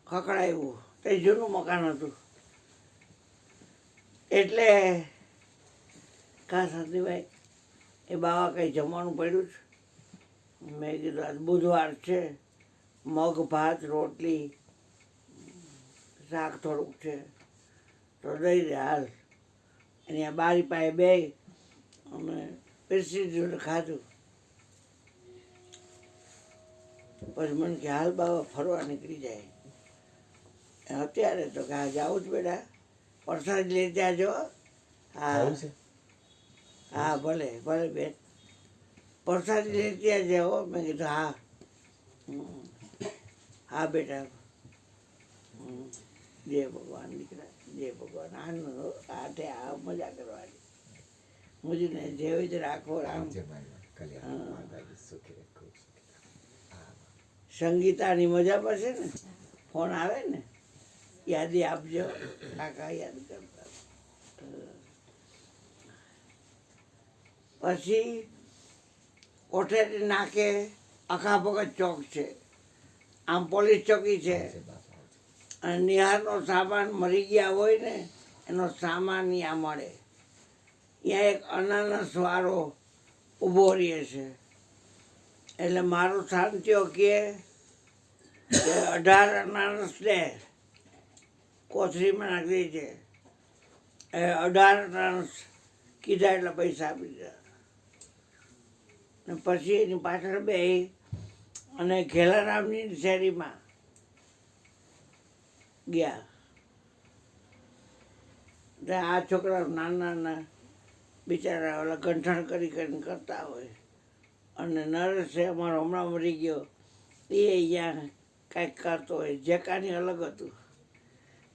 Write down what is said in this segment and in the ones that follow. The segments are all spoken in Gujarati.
ખખડાવ્યું. તે જૂનું મકાન હતું. એટલે કા સાધીભાઈ એ બાવા કંઈ જમવાનું પડ્યું છે? મેં કીધું આજ બુધવાર છે, મગ ભાત રોટલી શાક થોડુંક છે તો દઈ દે હાલ. અહીંયા બારી પાસે બે અમે પીરસી જોડે ખાધું. પછી મને કે હાલ બાબા ફરવા નીકળી જાય. અત્યારે તો કે આ જાઉં જ બેટા, પ્રસાદ લઈ ત્યાં જો. હા હા ભલે ભલે બેન, પ્રસાદ લઈ ત્યાં જાઓ. મેં કીધું હા હા બેટા. જય ભગવાન દીકરા, જય ભગવાન. આનંદ હાથે આ મજા કરવાની. મુજને જેવી જ રાખો રામ. સંગીતાની મજા પડશે ને, ફોન આવે ને યાદી આપજો. કાકા યાદ કરતા. પછી કોઠેરી નાકે અખા ભગત ચોક છે, આમ પોલીસ ચોકી છે. અને નિહારનો સામાન મરી ગયા હોય ને એનો સામાન ત્યાં મળે. ત્યાં એક અનાનસવાળો ઊભો રહે છે. એટલે મારો શાંતિઓ કહે કે 18 અનાનસ લે, કોથળીમાં નાખી છે. એ 18 અનાનસ કીધા એટલે પૈસા આપી દીધા. ને પછી એની પાછળ બે અને ઘેલારામની શેરીમાં ગયા. આ છોકરા નાના નાના બિચારા ઓલા ગંઠણ કરી કરીને કરતા હોય. અને નરેશ છે અમારો હમણાં મરી ગયો, એ અહીંયા કાંઈક કરતો હોય. જેકાની અલગ હતું.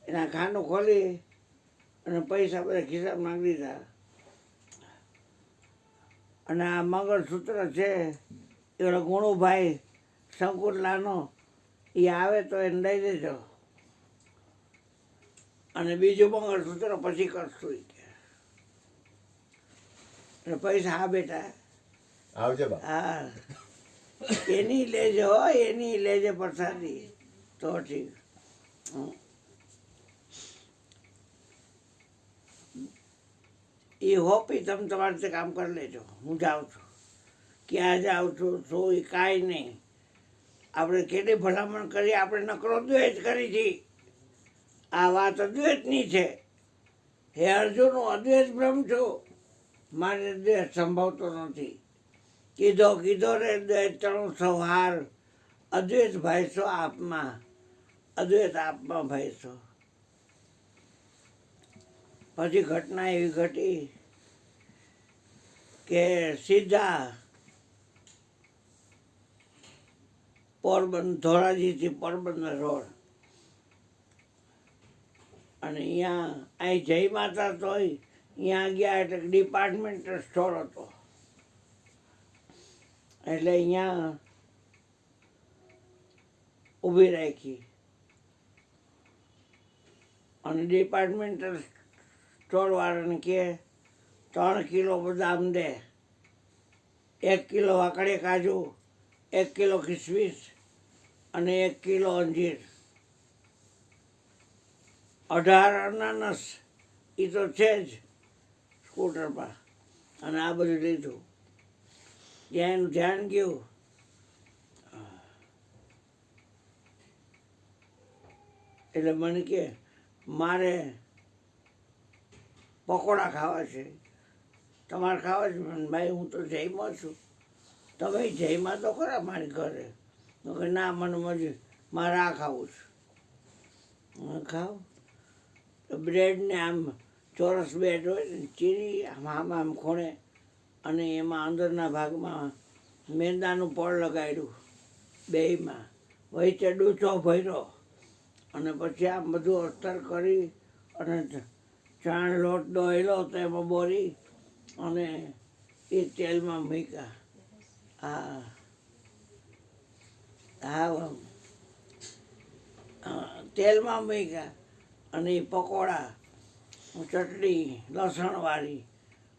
એના ખાનું ખોલી અને પૈસા બધા ખિસ્સામાં નાખી દીધા. અને આ મંગળસૂત્ર છે એ ઓલો ગુણુભાઈ શંકુરલાનો, એ આવે તો એને દઈ દેજો. અને બીજું મંગળસૂત્ર પછી કરશું. એટલે પૈસા હા બેટા આવજે. હા એની લેજો, એની લેજે પ્રસાદી તો ઠીક. એ હોપી તમે તમારી રીતે કામ કરી લેજો. હું જાઉં છું. ક્યાં જાઉં છું શું એ કાંઈ નહીં. આપણે કેટલી ભલામણ કરી, આપણે નકરો દ્વેષ કરી હતી. આ વાત અદ્વૈતની છે. હે અર્જુન, હું અદ્વૈત બ્રહ્મ છું. મારે દ્વેષ સંભવતો નથી. કીધો કીધો રે દ્વૈત તણું સવાર. અદ્વૈત ભાઈશો આપમાં, અદ્વૈત આપમાં ભાઈશો. પછી ઘટના એવી ઘટી કે સીધા પોરબંદર, ધોરાજીથી પોરબંદર રોડ. અને અહીંયા અહીં જય માતા તો અહીંયા ગયા એટલે ડિપાર્ટમેન્ટલ સ્ટોર હતો. એટલે અહીંયા ઊભી રાખી. અને ડિપાર્ટમેન્ટલ સ્ટોરવાળાને કહે 3 કિલો બદામ દે, 1 કિલો વાકડે કાજુ, 1 કિલો કિસમિસ અને 1 કિલો અંજીર. 18 અનાનસ એ તો છે જ સ્કૂટરમાં. અને આ બધું લીધું. ત્યાં એનું ધ્યાન ગયું. એટલે મને કે મારે પકોડા ખાવા છે, તમારે ખાવા છે? મને ભાઈ હું તો જયમાં છું, તમે જયમાં તો ખરા મારી ઘરે. તો કે ના મને મજે મારે આ ખાવું છે. ખાવ તો બ્રેડને આમ ચોરસ બ્રેડ હોય ને ચીરી આમ આમ ખૂણે, અને એમાં અંદરના ભાગમાં મેંદાનું પડ લગાડ્યું બેયમાં, વચ્ચે ડૂચો ભર્યો. અને પછી આમ બધું અસ્તર કરી અને ચણ લોટ દોયેલો તો એમાં બોરી અને એ તેલમાં મૂક્યા. હા હા તેલમાં મૂક્યા. અને એ પકોડા ચટણી લસણવાળી.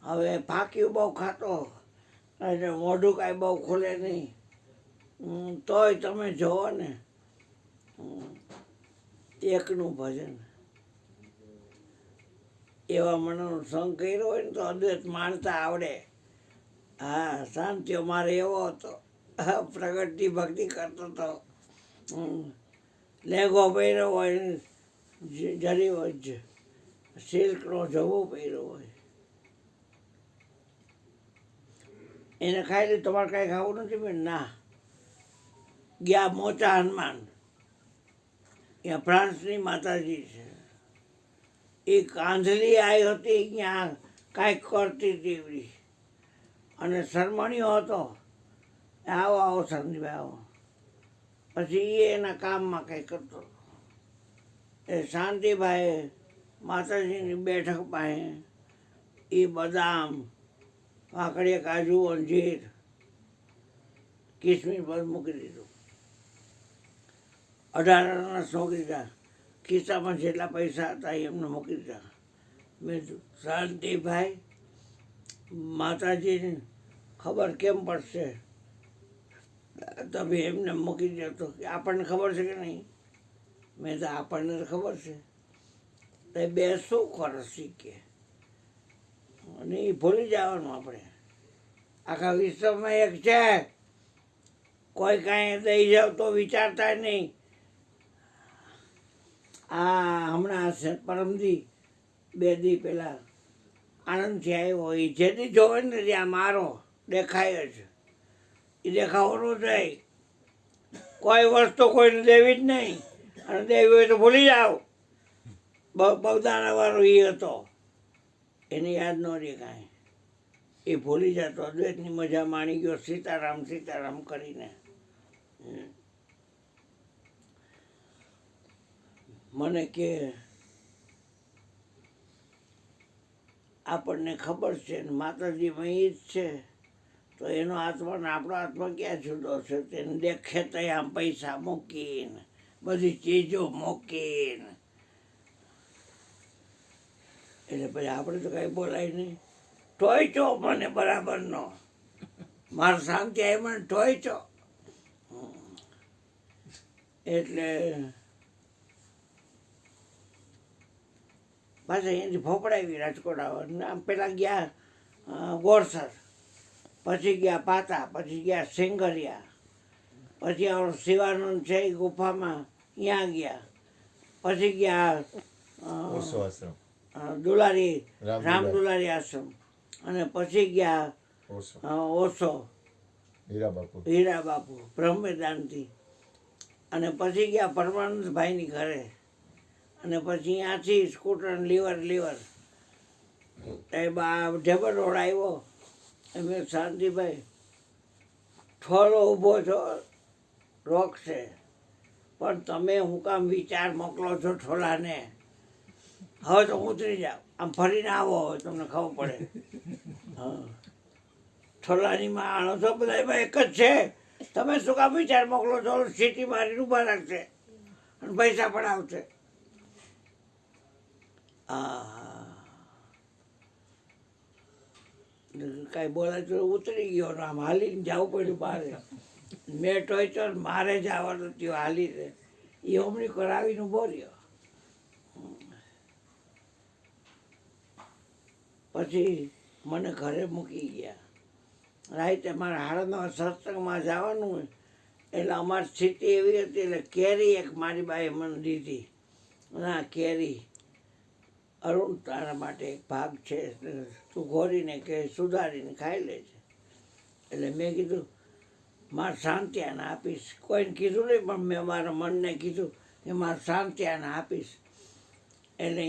હવે ફાંક્યું બહુ ખાતો એટલે મોઢું કાંઈ બહુ ખુલે નહીં. તોય તમે જુઓ ને એકનું ભજન એવા મનનો સંગ કર્યો હોય ને તો અદ્વૈત માણતા આવડે. હા, શાંતિઓ મારે એવો હતો. પ્રગટની ભક્તિ કરતો હતો. લેંગો પહેર્યો હોય, જરી હોય, સિલ્કનો જવો પહેર્યો હોય, એને ખાઈ લીધું. તમારે કાંઈ ખાવું નથી બેન? ના. ગયા મોટા હનુમાન, ત્યાં ફ્રાન્સની માતાજી છે, એ કાંધલી આવી હતી ત્યાં કાંઈક કરતી હતી એવી, અને શરમણીયો હતો. આવો આવો સંદીભાઈ આવો. પછી એ એના કામમાં કંઈ કરતો હતો. એ શાંતિભાઈ માતાજીની બેઠક પાસે એ બદામ, કાકડિયા, કાજુ, અંજીર, કિસમિસ બધું મૂકી દીધું. 18 અનાસ મૂકી દીધા. ખિસ્સામાં જેટલા પૈસા હતા એ એમને મૂકી દીધા. મેં કીધું, શાંતિભાઈ, માતાજીને ખબર કેમ પડશે? તમે એમને મૂકી દો તો આપણને ખબર છે કે નહીં? મેં તો આપણને તો ખબર છે. તો બે શું કરો શીખીએ, અને એ ભૂલી જવાનું આપણે. આખા વિશ્વમાં એક છે, કોઈ કાંઈ દઈ જાવ તો વિચારતા નહીં. હમણાં પરમદી 2 દી પહેલાં આણંદથી આવ્યો. એ જેથી જોવે ને ત્યાં મારો દેખાય જ. એ દેખાવાનું જ નહીં. કોઈ વસ્તુ કોઈને દેવી જ નહીં, અને દેવી હોય તો ભૂલી જાઓ. બગદાણાવાળો એ હતો, એને યાદ ન રહે કાંઈ. એ ભૂલી જતો, અદ્વૈતની મજા માણી ગયો સીતારામ સીતારામ કરીને. મને કે આપણને ખબર છે ને માતાજીમાં એ જ છે, તો એનો આત્મા ને આપણો આત્મા ક્યાં જુદો છે? તેને દેખે તો આમ પૈસા મૂકીને, બધી ચીજો મૂકીને, એટલે પછી આપણે તો કાંઈ બોલાય નહીં. ટોયચો મને બરાબરનો, મારો શાંતિ આવી મને ટોયચો. એટલે પાછા અહીંયાથી ફોપડાવી રાજકોટ આવવા. આમ પેલા ગયા ગોરસર, પછી ગયા પાતા, પછી ગયા સિંગરિયા, પછી આપણો શિવાનંદ છે એ ગુફામાં ત્યાં ગયા, પછી ગયા દુલારી, રામ દુલારી આશ્રમ, અને પછી ગયા ઓશો હીરા બાપુ બ્રહ્મદાનથી, અને પછી ગયા પરમાનંદભાઈની ઘરે, અને પછી ત્યાંથી સ્કૂટર લીવર એ ઢેબર રોડ આવ્યો. એમ શાંતિભાઈ ઠોલો ઊભો છો, રોક છે, પણ તમે હું કામ વિચાર મોકલો છો ઠોલાને? હવે તો ઉતરી જાઓ, આમ ફરીને આવો, હવે તમને ખબર પડે. હા, ઠોલાની માણો છો બધા એક જ છે, તમે શું કામ વિચાર મોકલો છો? સીટી મારીને ઊભા રાખશે અને પૈસા પણ આવશે. કાંઈ બોલાય તો ઉતરી ગયો, આમ હાલીને જવું પડ્યું બહાર. મેં ટોયચો મારે જવાનું થયું હાલીને, એ હમણી કરાવીને ઊભો રહ્યો. પછી મને ઘરે મૂકી ગયા. રાતે મારે 9:30 સત્સંગમાં જવાનું હોય, એટલે અમારી સ્થિતિ એવી હતી, એટલે કેરી એક મારી બાએ મને દીધી. ના, કેરી અરુણ તારા માટે એક ભાગ છે, તું ઘોરીને કે સુધારીને ખાઈ લેજે. એટલે મેં કીધું મારે શાંતિયાને આપીશ. કોઈને કીધું નહીં, પણ મેં મારા મનને કીધું કે મારે શાંતિયાને આપીશ. એટલે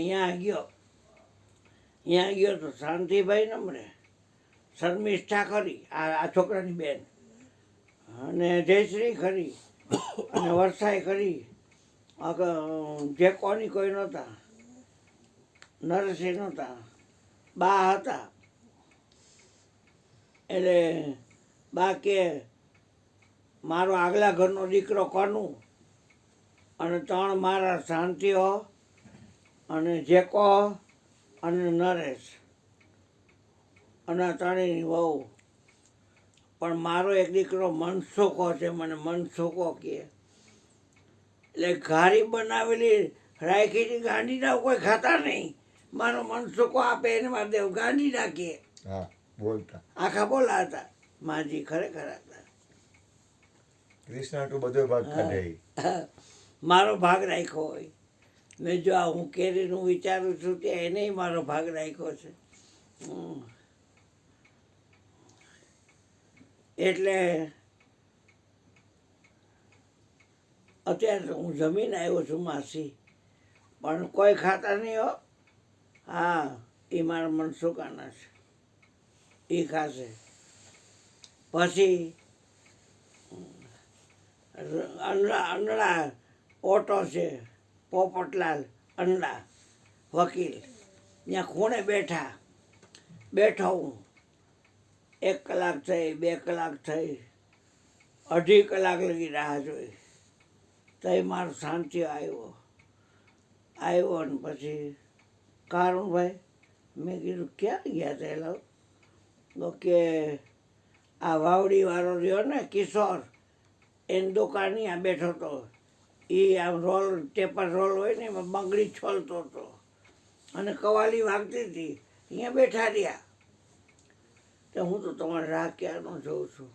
ત્યાં ગયો તો શાંતિભાઈ ને મળે, શર્મિષ્ઠા ખરી, આ છોકરાની બેન, અને જયશ્રી ખરી, અને વર્ષાઈ ખરી, જે કોની કોઈ નહોતા, નરસિંહ નહોતા, બા હતા. એટલે બા કે મારો આગલા ઘરનો દીકરો કોનું, અને 3 મારા શાંતિઓ, અને જેકો, અને નરેશ, અને 3ની વહુ. પણ મારો એક દીકરો મનસુખો છે, મને મનસુખો કહે. એટલે ઘારી બનાવેલી રાખીને ગાંડીના કોઈ ખાતા નહીં. મારો મનસુકો આપે એને મારે દેવ ગાંડી નાખીએ. હા બોલતા આખા બોલા હતા માજી, ખરેખર હતા. કૃષ્ણ તો બધો ભાગ કાઢે. મારો ભાગ રાખ્યો હોય. મેં જો આ હું કેરીનું વિચારું છું ત્યાં એને મારો ભાગ રાખ્યો છે. એટલે અત્યારે હું જમીને આવ્યો છું માસી, પણ કોઈ ખાતા નહીં હો. હા, એ મારા મનસુકાના છે, એ ખાશે. પછી અંડળા ઓટો છે, પોપટલાલ અંડા વકીલ, ત્યાં ખૂણે બેઠો હું. 1 કલાક થઈ, 2 કલાક થઈ, 2.5 કલાક લગી રાહ જોઈ. તો એ મારો શાંતિ આવ્યો ને પછી કારુણભાઈ, મેં કીધું ક્યાં ગયા હતા? તો કે આ વાવડીવાળો રહ્યો ને કિશોર, એની દુકાન ત્યાં બેઠો હતો. એ આમ ટેપર રોલ હોય ને એમાં બંગડી છોલતો હતો અને કવાલી વાગતી હતી. અહીંયા બેઠા રહ્યા. તો હું તો તમારે રાહ ક્યારનો જોઉં છું.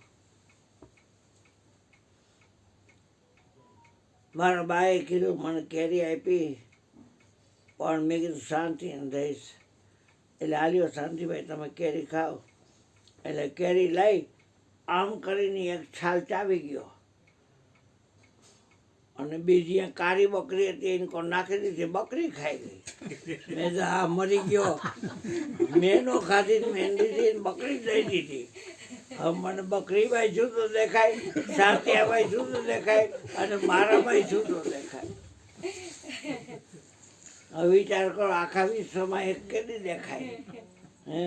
મારા બાએ કીધું મને કેરી આપી, પણ મેં કીધું શાંતિને દઈશ. એટલે આલ્યો શાંતિભાઈ તમે કેરી ખાઓ. એટલે કેરી લઈ આમ કરીને એક છાલ ચાવી ગયો અને બીજી કાળી બકરી હતી એને કોણ નાખી દીધી, બકરી ખાઈ ગઈ. મેં તો આ મરી ગયો. મેં નો ખાધી, મેં દીધી, બકરી દઈ દીધી. હવે મને બકરીભાઈ જુદો દેખાય, સાતિયાભાઈ જુદો દેખાય અને મારાભાઈ જુદો દેખાય. હવે વિચાર કરો, આખા વિશ્વમાં એક કેદી દેખાય? હે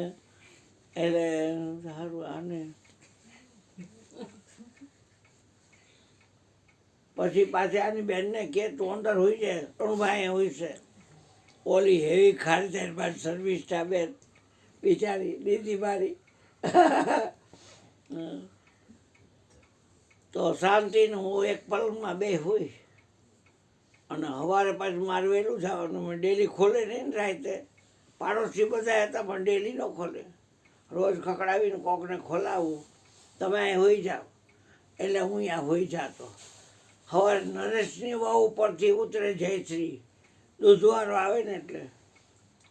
એટલે સારું. આને પછી પાછી આની બેનને કે તું અંદર હોય છે, ભાઈ હોય છે. ઓલી હેવી ખારી થાય બાદ સર્વિસ સ્ટાફે બિચારી દીદી મારી. તો શાંતિને હું એક પલંગમાં બે હોય અને સવારે પાછું મારે વહેલું જવાનું. મેં ડેલી ખોલે નહીં ને રાતે. પાડોશી બધા હતા પણ ડેલી ન ખોલે. રોજ ખકડાવીને કોકને ખોલાવવું, તમે અહીં હોઈ જાઓ. એટલે હું અહીંયા હોઈ જાતો. હવે નરેશની વાવ ઉપરથી ઉતરે જયશ્રી, દૂધવાળો આવે ને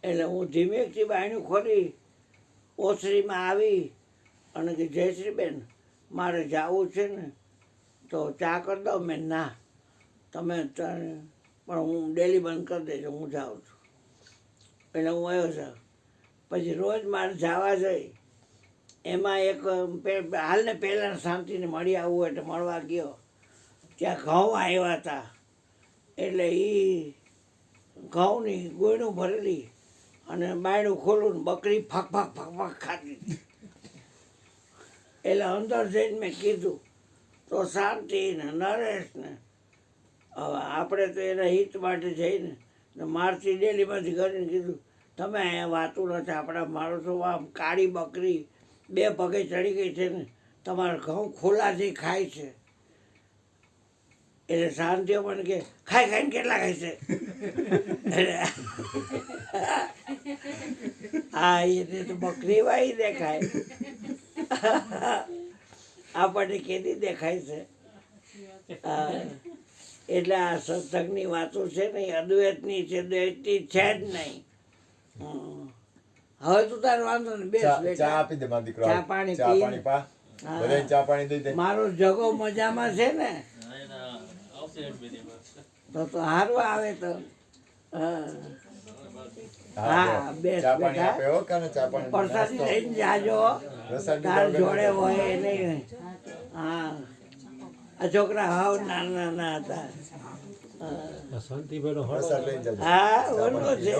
એટલે હું ધીમેકથી બાયણું ખોલી ઓસરીમાં આવી અને કે જયશ્રીબેન મારે જવું છે ને તો ચા કરી દઉં. મેં ના, તમે પણ હું ડેલી બંધ કરી દેજો, હું જાઉં છું. એટલે હું આવ્યો છું. પછી રોજ મારે જવા જઈ. એમાં એક હાલને પહેલાં શાંતિને મળી આવવું એટલે મળવા ગયો. ત્યાં ઘઉં આવ્યા હતા. એટલે એ ઘઉંની ગોયણું ભરેલી અને બાયણું ખોલું ને બકરી ફક ફક ફક ફક ખાતી હતી. એટલે અંદર જઈને મેં કીધું તો શાંતિ ને નરેશ ને હવે આપણે તો એના હિત માટે જઈને મારથી ડેલીમાંથી કરીને કીધું તમે અહીંયા વાતું નથી. આપણા માણસો આમ કાળી બકરી 2 પગે ચડી ગઈ છે ને તમારા ઘઉં ખોલાથી ખાય છે. એટલે શાંતિઓ મને કે ખાઈને કેટલા ખાય છે? હા, એને તો બકરી વાઈ દેખાય. આપણને કેદી દેખાય છે? એટલે આ સત્સંગની વાતો છે ને એ અદ્વૈતની છે, દ્વૈતની છે જ નહીં. હવે તું તારે વાંધો ને બેસ. ચા આપી દે મારો દીકરો. ચા પાણી પા. બધાને ચા પાણી દઈ દે. મારો જગો મજામાં છે ને? તો સારું આવે તો. હા બેસ બેટા. પ્રસાદી લઈને જાજો, તાર જોડે હોય એને. હા, આ છોકરા હાવ નાના હતા. હા, બોલો છે.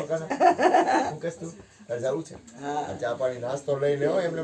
ચા પાણી નાસ્તો લઈ લેવો એમને.